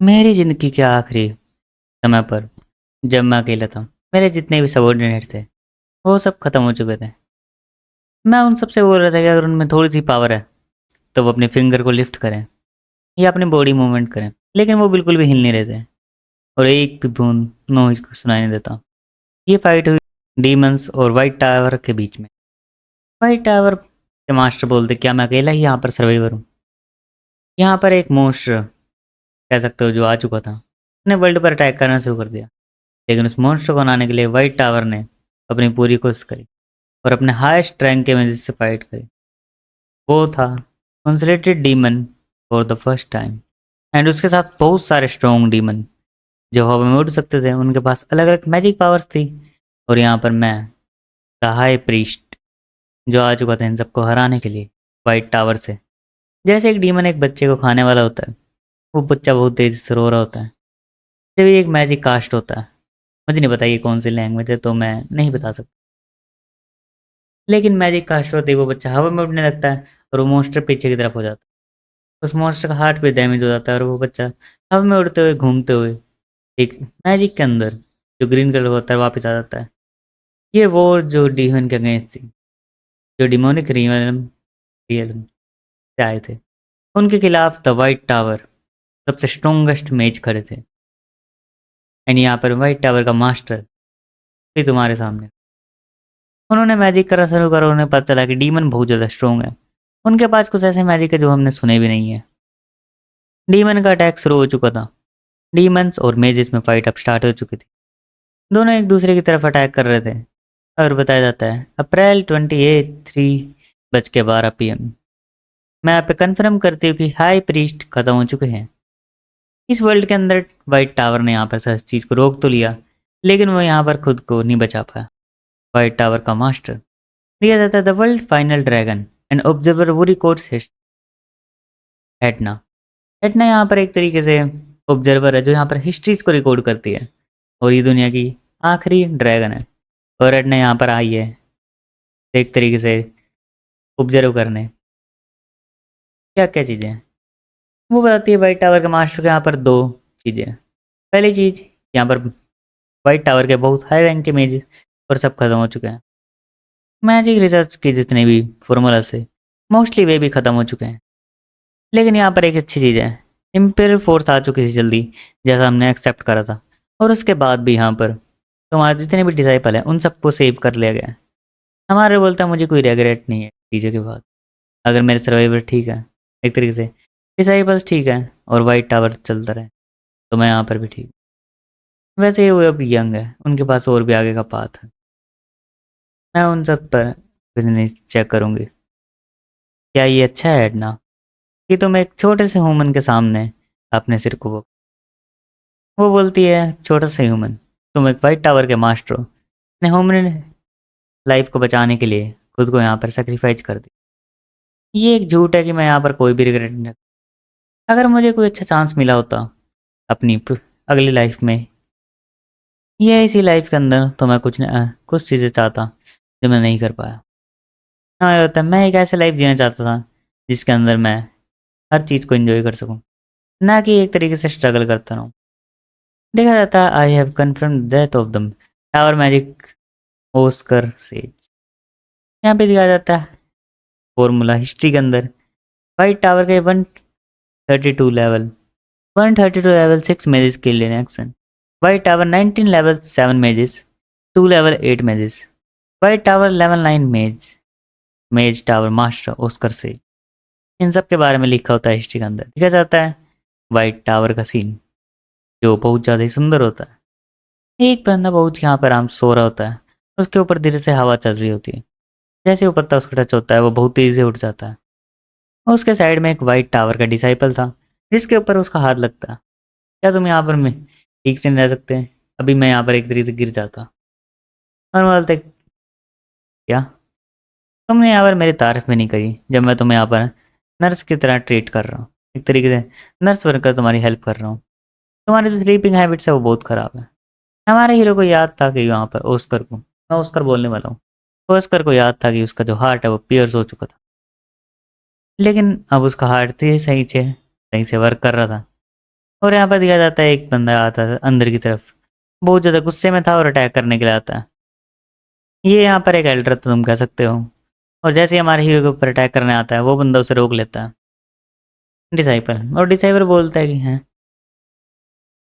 मेरी ज़िंदगी के आखिरी समय पर जब मैं अकेला था, मेरे जितने भी सबॉर्डिनेट थे, वो सब खत्म हो चुके थे। मैं उन सबसे बोल रहा था कि अगर उनमें थोड़ी-सी पावर है, तो वो अपने फिंगर को लिफ्ट करें या अपनी बॉडी मूवमेंट करें। लेकिन वो बिल्कुल भी हिल नहीं रहे थे और एक भी बूँद नॉइज़ को सुनाई नहीं देता। ये फाइट हुई डीमंस और व्हाइट टावर के बीच में। व्हाइट टावर के मास्टर बोलते, क्या मैं अकेला ही यहाँ पर सर्वाइवर हूँ? यहाँ पर एक मॉन्स्टर कह सकते हो जो आ चुका था। उसने वर्ल्ड पर अटैक करना शुरू कर दिया। लेकिन उस मॉन्स्टर को हराने के लिए व्हाइट टावर ने अपनी पूरी कोशिश करी और अपने हाईएस्ट रैंक के मैजिक से फाइट करी। वो था consolidated demon for the first time. And उसके साथ बहुत सारे स्ट्रॉन्ग डीमन जो हवा में उड़ सकते थे। उनके पास अलग अलग मैजिक पावर्स थी। और यहाँ पर मैं द हाई प्रीस्ट जो आ चुका था इन सबको हराने के लिए व्हाइट टावर से। जैसे एक डीमन एक बच्चे को खाने वाला होता है, वो बच्चा बहुत तेज़ी से रो रहा होता है। जब एक मैजिक कास्ट होता है, मुझे नहीं पता ये कौन सी लैंग्वेज है तो मैं नहीं बता सकता, लेकिन मैजिक कास्ट होते ही वो बच्चा हवा में उड़ने लगता है और वो मॉन्स्टर पीछे की तरफ हो जाता है। उस मॉन्स्टर का हार्ट भी डैमेज हो जाता है और वो बच्चा हवा में उड़ते हुए घूमते हुए एक मैजिक के अंदर जो ग्रीन कलर होता है वापस आ जाता है। ये वो जो डीमन के अगेंस्ट थी, जो डिमोनिक रियलम रियलम से आए थे। उनके खिलाफ द वाइट टावर सबसे स्ट्रोंगेस्ट मेज खड़े थे। एंड यहाँ पर वाइट टावर का मास्टर भी तुम्हारे सामने। उन्होंने मैजिक करना शुरू करा। उन्हें पता चला कि डीमन बहुत ज़्यादा स्ट्रोंग है। उनके पास कुछ ऐसे मैजिक है जो हमने सुने भी नहीं है। डीमन का अटैक शुरू हो चुका था। डीमंस और मेजेस में फाइट अब स्टार्ट हो चुकी थी। दोनों एक दूसरे की तरफ अटैक कर रहे थे। और बताया जाता है अप्रैल 28 3:12 PM। मैं यहाँ पे कंफर्म करती हूँ कि हाई प्रीस्ट खत्म हो चुके हैं। इस वर्ल्ड के अंदर वाइट टावर ने यहाँ पर हर चीज़ को रोक तो लिया, लेकिन वो यहाँ पर खुद को नहीं बचा पाया। वाइट टावर का मास्टर दिया जाता है the world final dragon and observer वो रिकॉर्ड्स एटना। एटना यहाँ पर एक तरीके से ऑब्जर्वर है जो यहाँ पर हिस्ट्रीज को रिकॉर्ड करती है और ये दुनिया की आखिरी ड्रैगन है। और एटना यहाँ पर आई है एक तरीके से ऑब्जर्व करने क्या क्या चीज़ें हैं। वो बताती है वाइट टावर के मास्टर के यहाँ पर दो चीज़ें हैं। पहली चीज़, यहाँ पर वाइट टावर के बहुत हाई रैंक के मेजेस और सब खत्म हो चुके हैं। मैजिक रिसर्च के जितने भी फॉर्मूला से मोस्टली वे भी ख़त्म हो चुके हैं। लेकिन यहाँ पर एक अच्छी चीज़ है, इम्पेरियल फोर्स आ चुकी थी जल्दी, जैसा हमने एक्सेप्ट करा था। और उसके बाद भी यहाँ पर तुम्हारे जितने भी डिसाइपल हैं उन सबको सेव कर लिया गया है। हमारे बोलता है मुझे कोई रेगरेट नहीं है चीज़ों के बाद। अगर मेरे सर्वाइवर ठीक है, एक तरीके से डिसाइपल्स ठीक है और वाइट टावर चलता रहे, तो मैं यहाँ पर भी ठीक। वैसे वो अब यंग है, उनके पास और भी आगे का पाथ है। मैं उन सब पर कुछ नहीं चेक करूँगी। क्या ये अच्छा है एडना कि तुम एक छोटे से ह्यूमन के सामने अपने सिर को वो बोलती है छोटा सा ह्यूमन, तुम एक वाइट टावर के मास्टर हो, ने ह्यूमन लाइफ को बचाने के लिए खुद को यहाँ पर सेक्रीफाइस कर दी। ये एक झूठ है कि मैं यहाँ पर कोई भी रिग्रेट नहीं रखता। अगर मुझे कोई अच्छा चांस मिला होता अपनी अगली लाइफ में या इसी लाइफ के अंदर, तो मैं कुछ चीज़ें चाहता जो मैं नहीं कर पाया। हमारा होता है मैं एक ऐसे लाइफ जीना चाहता था जिसके अंदर मैं हर चीज़ को एंजॉय कर सकूं, ना कि एक तरीके से स्ट्रगल करता रहूं। देखा जाता है I have confirm death of them tower magic Oscar says. यहाँ पे दिखाया जाता है फॉर्मूला हिस्ट्री के अंदर वाइट टावर के 132 level 132 level 6 mazes killed in action. White tower 19 level 7 mazes 2 level 8 mazes. White tower level 9 मेज टावर मास्टर ओस्कर सेज। इन सब के बारे में लिखा होता है हिस्ट्री के अंदर। दिखा जाता है वाइट टावर का सीन जो बहुत ज़्यादा ही सुंदर होता है। एक बंदा बहुत यहाँ पर आराम सो रहा होता है, उसके ऊपर धीरे से हवा चल रही होती है। जैसे वो पत्ता उसका टच होता है वो बहुत तेज़ी से उठ जाता है। और उसके साइड में एक वाइट टावर का डिसाइपल था जिसके ऊपर उसका हाथ लगता है। क्या तुम यहाँ पर मैं ठीक से नहीं रह सकते? अभी मैं यहाँ पर एक तरीके से गिर जाता। और बोलते क्या तुमने यहाँ पर मेरी तारीफ भी नहीं करी जब मैं तुम्हें यहाँ पर नर्स की तरह ट्रीट कर रहा हूँ, एक तरीके से नर्स बनकर तुम्हारी हेल्प कर रहा हूँ। तुम्हारी जो स्लीपिंग हैबिट्स है वो बहुत ख़राब है। हमारे हीरो को याद था कि वहाँ पर ओस्कर को, मैं ओस्कर बोलने वाला हूँ, ओस्कर को याद था कि उसका जो हार्ट है वो पियर्स हो चुका था। लेकिन अब उसका हार्ट सही से वर्क कर रहा था और यहाँ पर दिखाया जाता है एक बंदा आता है अंदर की तरफ, बहुत ज़्यादा गुस्से में था और अटैक करने के लिए आता है। ये यहाँ पर एक एल्डर तो तुम कह सकते हो। और जैसे ही हमारे हीरो के ऊपर अटैक करने आता है, वो बंदा उसे रोक लेता है, डिसाइपल। और डिसाइपल बोलता है कि हैं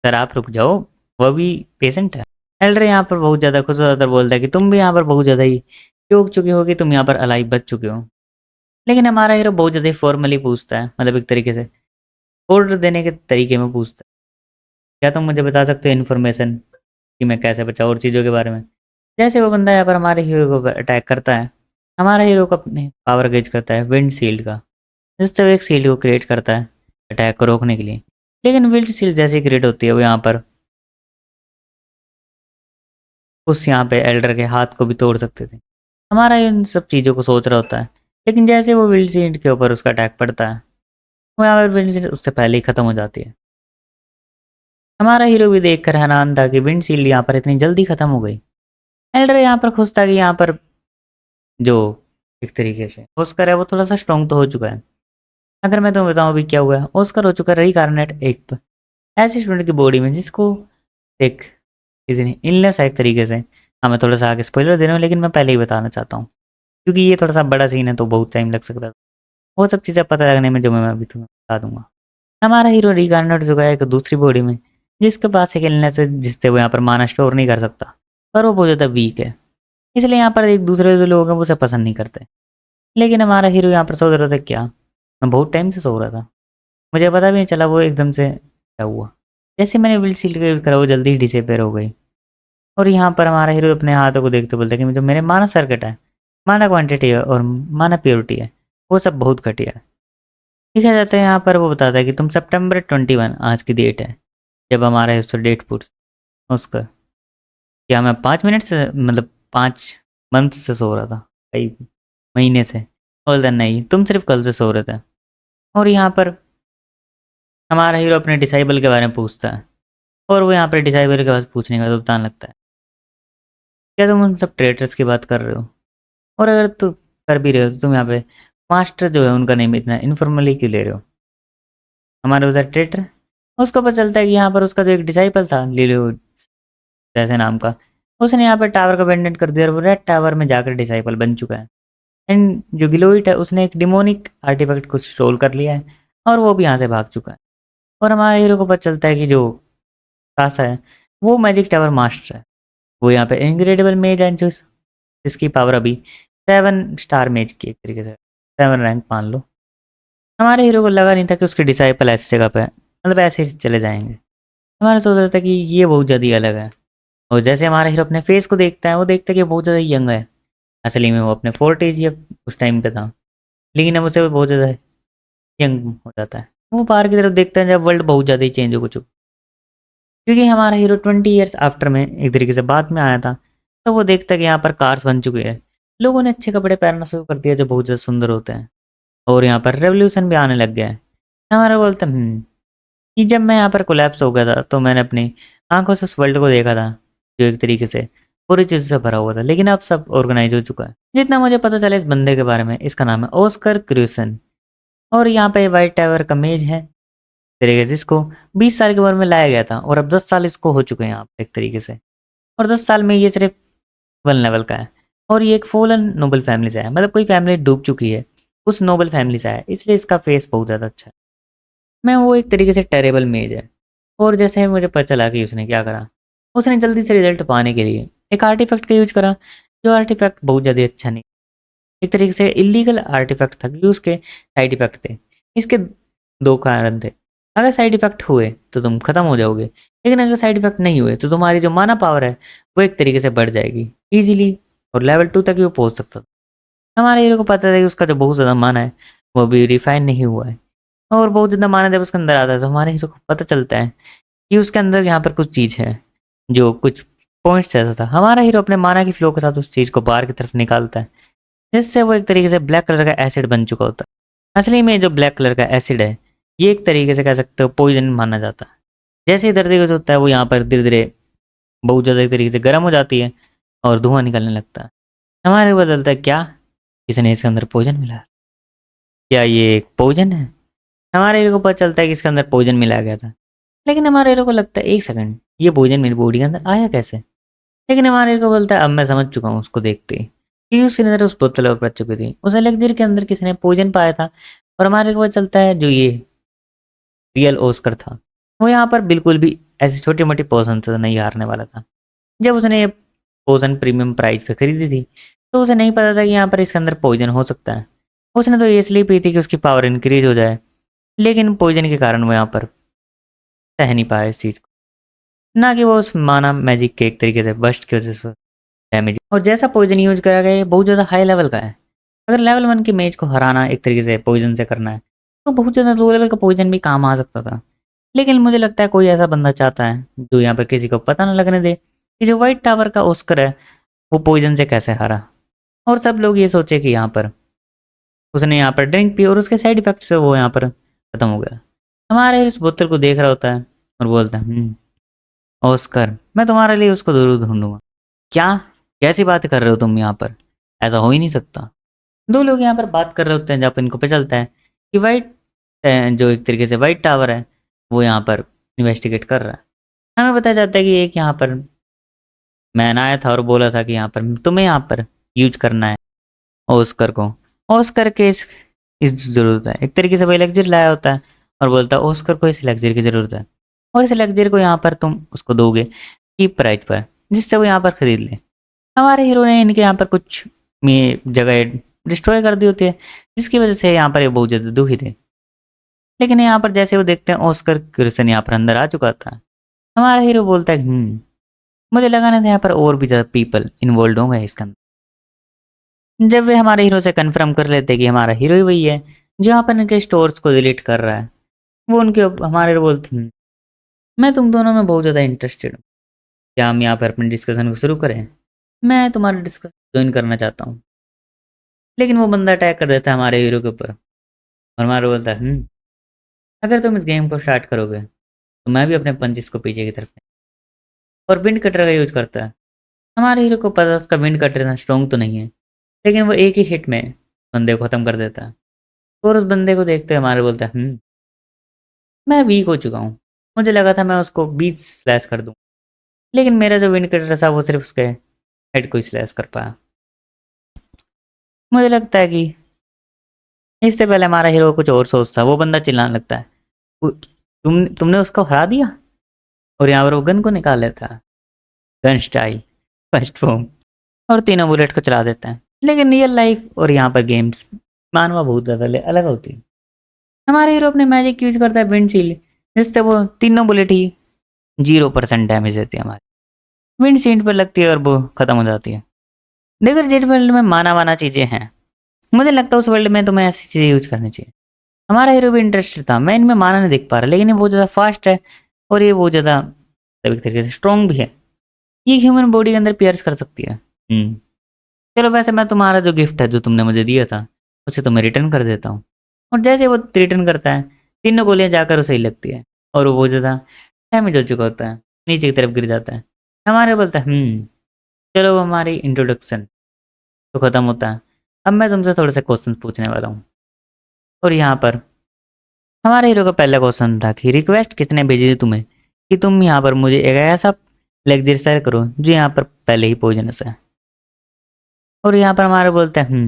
सर आप रुक जाओ, वो भी पेशेंट है। एल्डर यहाँ पर बहुत ज़्यादा खुश होता है, बोलता है कि तुम भी यहाँ पर बहुत ज़्यादा ही चूक चुके हो कि तुम यहाँ पर अलाइव बच चुके हो। लेकिन हमारा हीरो बहुत ज़्यादा फॉर्मली पूछता है, मतलब एक तरीके से ऑर्डर देने के तरीके में पूछता है, क्या तुम मुझे बता सकते हो इन्फॉर्मेशन कि मैं कैसे बचाऊँ और चीज़ों के बारे में। जैसे वो बंदा यहाँ पर हमारे हीरो को अटैक करता है, हमारा हीरो को अपने पावर गेज करता है विंड शील्ड का, जिससे वो एक शील्ड को क्रिएट करता है अटैक को रोकने के लिए। लेकिन विंड शील्ड जैसे क्रिएट होती है, वो यहाँ पर उस यहाँ पे एल्डर के हाथ को भी तोड़ सकते थे। हमारा इन सब चीज़ों को सोच रहा होता है, लेकिन जैसे वो विंड शील्ड के ऊपर उसका अटैक पड़ता है, वो यहाँ पर विंड शील्ड उससे पहले ही ख़त्म हो जाती है। हमारा हीरो भी देखकर हैरान था कि विंड शील्ड यहाँ पर इतनी जल्दी ख़त्म हो गई। एल्डर यहाँ पर खुश था कि यहाँ पर जो एक तरीके से ऑस्कर है वो थोड़ा सा स्ट्रॉन्ग तो हो चुका है। अगर मैं तुम्हें बताऊँ अभी क्या हुआ है, ऑस्कर हो चुका है रीकार्नेट एक ऐसी स्टूडेंट की बॉडी में जिसको एक किसी ने इलनेस है एक तरीके से। हाँ, मैं थोड़ा सा आगे स्पॉइलर दे रहा हूँ, लेकिन मैं पहले ही बताना चाहता हूँ क्योंकि ये थोड़ा सा बड़ा सीन है तो बहुत टाइम लग सकता है। वो सब चीज़ें पता लगने में जो मैं अभी तुम्हें बता दूंगा। हमारा हीरो रीकार्नेट हो चुका है एक दूसरी बॉडी में, जिसके पास एक इलनेस है जिससे वो यहाँ पर माना स्टोर नहीं कर सकता, पर वो बहुत ज़्यादा वीक है। इसलिए यहाँ पर एक दूसरे जो लोग हैं वो उसे पसंद नहीं करते। लेकिन हमारा हीरो यहाँ पर सोच रहा था क्या, मैं बहुत टाइम से सो रहा था, मुझे पता भी नहीं चला वो एकदम से क्या हुआ। जैसे मैंने विंड शील्ड क्रिएट करा वो जल्दी ही डिसअपीयर हो गई। और यहाँ पर हमारा हीरो अपने हाथों को देखते बोलता है कि जो मेरे माना सर्किट है, माना क्वांटिटी है और माना प्योरिटी है, वो सब बहुत घटिया है। लिखा जाता है यहाँ पर, वो बताता है कि तुम September 21 आज की डेट है जब हमारा हिस्सा डेट पुट्स उसका, क्या मैं 5 मिनट से मतलब 5 मंथ से सो रहा था, कई महीने से। बोलता नहीं, तुम सिर्फ कल से सो रहे थे। और यहाँ पर हमारा हीरो अपने डिसाइबल के बारे में पूछता है, और वो यहाँ पर डिसाइबल के पास पूछने का तो बताने लगता है, क्या तुम उन सब ट्रेटर्स की बात कर रहे हो, और अगर तुम कर भी रहे हो तो तुम यहाँ पे मास्टर जो है उनका नेम इतना इनफॉर्मली क्यों ले रहे हो। हमारे उधर ट्रेटर, उसको पता चलता है कि यहाँ पर उसका जो एक डिसाइपल था लिलो जैसे नाम का, उसने यहाँ पर टावर को अबेंडन कर दिया और वो रेड टावर में जाकर डिसाइपल बन चुका है। एंड जो गिलोइट है उसने एक डिमोनिक आर्टिफैक्ट को स्टोल कर लिया है और वो भी यहाँ से भाग चुका है। और हमारे हीरो को पता चलता है कि जो कासा है वो मैजिक टावर मास्टर है, वो यहाँ पे इनक्रेडिबल मेज है जो जिसकी पावर अभी 7 स्टार मेज की एक तरीके से 7 रैंक मान लो। हमारे हीरो को लगा नहीं था कि उसके डिसाइपल ऐसी जगह पे मतलब ऐसे ही चले जाएंगे। हमारा सोच रहा था कि ये बहुत ज़्यादा ही अलग है। और जैसे हमारा हीरो अपने फेस को देखता है, वो देखता है कि बहुत ज़्यादा यंग है। असली में वो अपने 40s या उस टाइम पे था, लेकिन अब उसे वो बहुत ज़्यादा यंग हो जाता है। वो बाहर की तरफ देखता है जब वर्ल्ड बहुत ज़्यादा ही चेंज हो चुका, क्योंकि हमारा हीरो 20 ईयर्स आफ्टर में एक तरीके से बाद में आया था। तो वो देखता है कि यहाँ पर कार्स बन चुके हैं, लोगों ने अच्छे कपड़े पहनना शुरू कर दिया जो बहुत ज़्यादा सुंदर होते हैं, और यहाँ पर रेवोल्यूशन भी आने लग गया है। हमारा बोलता है कि जब मैं यहाँ पर कोलैप्स हो गया था तो मैंने अपनी आंखों से उस वर्ल्ड को देखा था जो एक तरीके से पूरी चीज़ से भरा हुआ था, लेकिन अब सब ऑर्गेनाइज हो चुका है। जितना मुझे पता चला इस बंदे के बारे में, इसका नाम है ऑस्कर क्रूसन। और यहाँ पे वाइट टावर का मेज है तरीके से, जिसको 20 साल की उम्र में लाया गया था और अब 10 साल इसको हो चुके हैं यहाँ पे एक तरीके से। और 10 साल में ये सिर्फ 1 लेवल का है, और ये एक फॉलन नोबल फैमिली से है, मतलब कोई फैमिली डूब चुकी है उस नोबल फैमिली से है, इसलिए इसका फेस बहुत ज़्यादा अच्छा है। मैं वो एक तरीके से टेरेबल मेज है। और जैसे मुझे पता चला कि उसने क्या करा, उसने जल्दी से रिजल्ट पाने के लिए एक आर्टिफैक्ट का यूज करा, जो आर्टिफैक्ट बहुत ज़्यादा अच्छा नहीं, एक तरीके से इलीगल आर्टिफैक्ट था क्योंकि उसके साइड इफेक्ट थे। इसके 2 कारण थे, अगर साइड इफेक्ट हुए तो तुम खत्म हो जाओगे, लेकिन अगर साइड इफेक्ट नहीं हुए तो तुम्हारी जो माना पावर है वो एक तरीके से बढ़ जाएगी ईजिली, और लेवल 2 तक ही वो पहुंच सकता था। हमारे हीरो को पता था कि उसका जो बहुत ज़्यादा माना है वो भी रिफाइन नहीं हुआ है, और बहुत ज़्यादा माना जब उसके अंदर आता है तो हमारे हीरो को पता चलता है कि उसके अंदर यहाँ पर कुछ चीज़ है जो कुछ पॉइंट्स ऐसा था। हमारा हीरो अपने माना की फ्लो के साथ उस चीज़ को बाहर की तरफ निकालता है, जिससे वो एक तरीके से ब्लैक कलर का एसिड बन चुका होता है। असली में जो ब्लैक कलर का एसिड है ये एक तरीके से कह सकते हो पॉइजन माना जाता है। जैसे ही धरती कुछ होता है वो यहाँ पर धीरे धीरे बहुत ज़्यादा एक तरीके से गर्म हो जाती है और धुआं निकलने लगता है। हमारे को बदलता है क्या इसने इसके अंदर पॉइजन मिला है? क्या ये एक पॉइजन है? हमारे हीरो को पता चलता है कि इसके अंदर पॉइजन मिलाया गया था, लेकिन हमारे हीरो को लगता है एक सेकंड, ये भोजन मेरी बॉडी के अंदर आया कैसे। लेकिन हमारे हीरो को बोलता है अब मैं समझ चुका हूँ उसको देखते ही, क्योंकि उसके अंदर उस बोतल में पड़ चुकी थी, उस एलेक्सिर के अंदर किसी ने भोजन पाया था। और हमारे को पता चलता है जो ये रियल ओस्कर था वो यहाँ पर बिल्कुल भी ऐसी छोटी मोटी पोषण से नहीं हारने वाला था। जब उसने ये पोषण प्रीमियम प्राइस पे खरीदी थी तो उसे नहीं पता था कि यहाँ पर इसके अंदर पॉइजन हो सकता है। उसने तो ये इसलिए पी थी कि उसकी पावर इंक्रीज हो जाए, लेकिन पॉइजन के कारण वो यहाँ पर सह नहीं पाया इस चीज़ को, ना कि वो उस माना मैजिक के एक तरीके से बस्ट की वजह से डैमेज। और जैसा पॉइजन यूज करा गया ये बहुत ज़्यादा हाई लेवल का है। अगर लेवल 1 के मैच को हराना एक तरीके से पॉइजन से करना है तो बहुत ज़्यादा लो लेवल का पॉइजन भी काम आ सकता था। लेकिन मुझे लगता है कोई ऐसा बंदा चाहता है जो यहाँ पर किसी को पता ना लगने दे कि जो व्हाइट टावर का ऑस्कर है वो पॉइजन से कैसे हारा। और सब लोग ये सोचे कि यहाँ पर उसने यहाँ पर ड्रिंक पी और उसके साइड इफेक्ट से वो यहाँ पर खत्म हो गया। हमारे इस बोतल को देख रहा होता है और बोलता है ऑस्कर मैं तुम्हारे लिए उसको जरूर ढूंढूंगा। क्या कैसी बात कर रहे हो तुम यहाँ पर, ऐसा हो ही नहीं सकता। दो लोग यहाँ पर बात कर रहे होते हैं जब इनको पता चलता है कि वाइट जो एक तरीके से वाइट टावर है वो यहाँ पर इन्वेस्टिगेट कर रहा है। हमें बताया जाता है कि एक यहाँ पर मैन आया था और बोला था कि यहाँ पर तुम्हें यहाँ पर यूज करना है ऑस्कर को। ऑस्कर के इस ज़रूरत है, एक तरीके से वही लग्जरी लाया होता है और बोलता है ऑस्कर को इस लग्जरी की ज़रूरत है और इस लग्जरी को यहाँ पर तुम उसको दोगे चीप प्राइस पर जिससे वो यहाँ पर खरीद ले। हमारे हीरो ने इनके यहाँ पर कुछ में जगह डिस्ट्रॉय कर दी होती है जिसकी वजह से यहाँ पर ये बहुत ज़्यादा दुखी थे। लेकिन यहाँ पर जैसे वो देखते हैं ऑस्कर क्रिसन यहाँ पर अंदर आ चुका था। हमारा हीरो बोलता है मुझे लगा नहीं था यहाँ पर और भी ज़्यादा पीपल इन्वॉल्व होंगे इसके अंदर। जब वे हमारे हीरो से कंफर्म कर लेते हैं कि हमारा हीरो ही वही है जो यहाँ पर इनके स्टोर्स को डिलीट कर रहा है, वो उनके हमारे हीरो बोलते हैं मैं तुम दोनों में बहुत ज़्यादा इंटरेस्टेड हूँ, क्या हम यहाँ पर अपने डिस्कशन को शुरू करें, मैं तुम्हारा डिस्कशन ज्वाइन करना चाहता हूँ। लेकिन वो बंदा अटैक कर देता है हमारे हीरो के ऊपर और हमारा बोलता है अगर तुम इस गेम को स्टार्ट करोगे तो मैं भी अपने पंचिस को पीछे की तरफ और विंड कटर का यूज करता है। हमारे हीरो को पता उसका विंड कटर इतना स्ट्रॉन्ग तो नहीं है, लेकिन वो एक ही हिट में बंदे को ख़त्म कर देता है। और उस बंदे को देखते हुए हमारे बोलता है मैं वीक हो चुका हूँ, मुझे लगा था मैं उसको 20 स्लैश कर दूँ, लेकिन मेरा जो विंड कटर था वो सिर्फ उसके हेड को ही स्लैश कर पाया। मुझे लगता है कि इससे पहले हमारा हीरो कुछ और सोचता, वो बंदा चिल्लाने लगता है तुमने उसको हरा दिया। और यहाँ पर वो गन को निकाल लेता है, गन स्टाइल फर्स्ट फॉर्म, और तीनों बुलेट को चला देता है। लेकिन रियल लाइफ और यहाँ पर गेम्स मानवा बहुत ज़्यादा अलग होती है। हमारे हीरो अपने मैजिक यूज करता है विंडशील्ड जिससे वो तीनों बुलेट ही 0% डैमेज देती है हमारी विंडशील्ड पर लगती है और वो खत्म हो जाती है। देखो जेट वर्ल्ड में माना चीज़ें हैं, मुझे लगता है उस वर्ल्ड में तुम्हें ऐसी चीज़ें यूज करनी चाहिए। हमारा हीरो भी इंटरेस्टेड था, मैं इनमें माना नहीं देख पा रहा, लेकिन ये बहुत ज़्यादा फास्ट है और ये बहुत ज़्यादा एक तरीके से स्ट्रॉन्ग भी है, ये ह्यूमन बॉडी के अंदर पियर्स कर सकती है। चलो वैसे मैं तुम्हारा जो गिफ्ट है जो तुमने मुझे दिया था उसे तुम्हें रिटर्न कर देता हूँ। और जैसे वो रिटर्न करता है तीनों गोलियाँ जाकर उसे ही लगती है और वो बहुत ज़्यादा डैमेज हो चुका होता है, नीचे की तरफ गिर जाता है। हमारे बोलता है चलो हमारी इंट्रोडक्शन तो ख़त्म होता है, अब मैं तुमसे थोड़े से क्वेश्चन पूछने वाला हूँ। और यहाँ पर हमारे हीरो का पहला क्वेश्चन था कि रिक्वेस्ट किसने भेजी थी तुम्हें कि तुम यहाँ पर मुझे एक ऐसा लग्जरी शेयर करो जो यहाँ पर पहले ही पॉइजनस है। और यहाँ पर हमारे बोलते हैं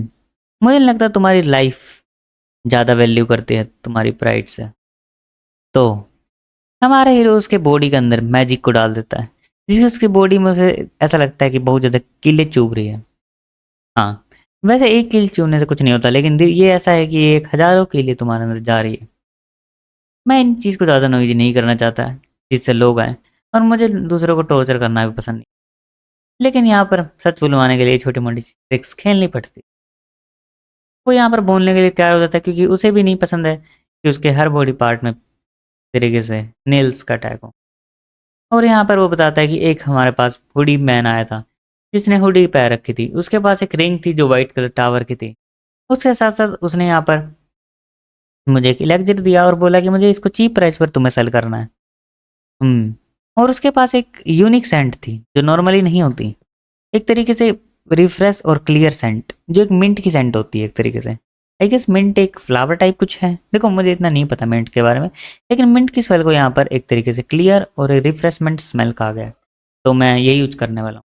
मुझे नहीं लगता तुम्हारी लाइफ ज़्यादा वैल्यू करती है तुम्हारी प्राइड से। तो हमारा हीरो उसके बॉडी के अंदर मैजिक को डाल देता है जिससे उसकी बॉडी में उसे ऐसा लगता है कि बहुत ज़्यादा कीले चुभ रही है। हाँ वैसे एक कील चुभने से कुछ नहीं होता, लेकिन ये ऐसा है कि एक हज़ारों कीले तुम्हारे अंदर जा रही है। मैं इन चीज़ को ज़्यादा नॉइज़ी नहीं करना चाहता जिससे लोग आएँ, और मुझे दूसरों को टॉर्चर करना भी पसंद नहीं, लेकिन यहाँ पर सच बुलवाने के लिए छोटी मोटी ट्रिक्स खेलनी पड़ती। वो यहाँ पर बोलने के लिए तैयार हो जाता है क्योंकि उसे भी नहीं पसंद है कि उसके हर बॉडी पार्ट में तरीके से नेल्स का अटैक हो। और यहाँ पर वो बताता है कि एक हमारे पास हुडी मैन आया था जिसने हुडी पहन रखी थी, उसके पास एक रिंग थी जो वाइट कलर टावर की थी। उसके साथ साथ उसने यहाँ पर मुझे एक लग्जरी दिया और बोला कि मुझे इसको चीप प्राइस पर तुम्हें सेल करना है। और उसके पास एक यूनिक सेंट थी जो नॉर्मली नहीं होती, एक तरीके से रिफ्रेश और क्लियर सेंट जो एक मिंट की सेंट होती है एक तरीके से, आई गेस मिंट एक फ्लावर टाइप कुछ है। देखो मुझे इतना नहीं पता मिंट के बारे में, लेकिन मिंट की स्मेल को यहाँ पर एक तरीके से क्लियर और रिफ्रेशमेंट स्मेल कहा गया है, तो मैं यही यूज करने वाला हूँ।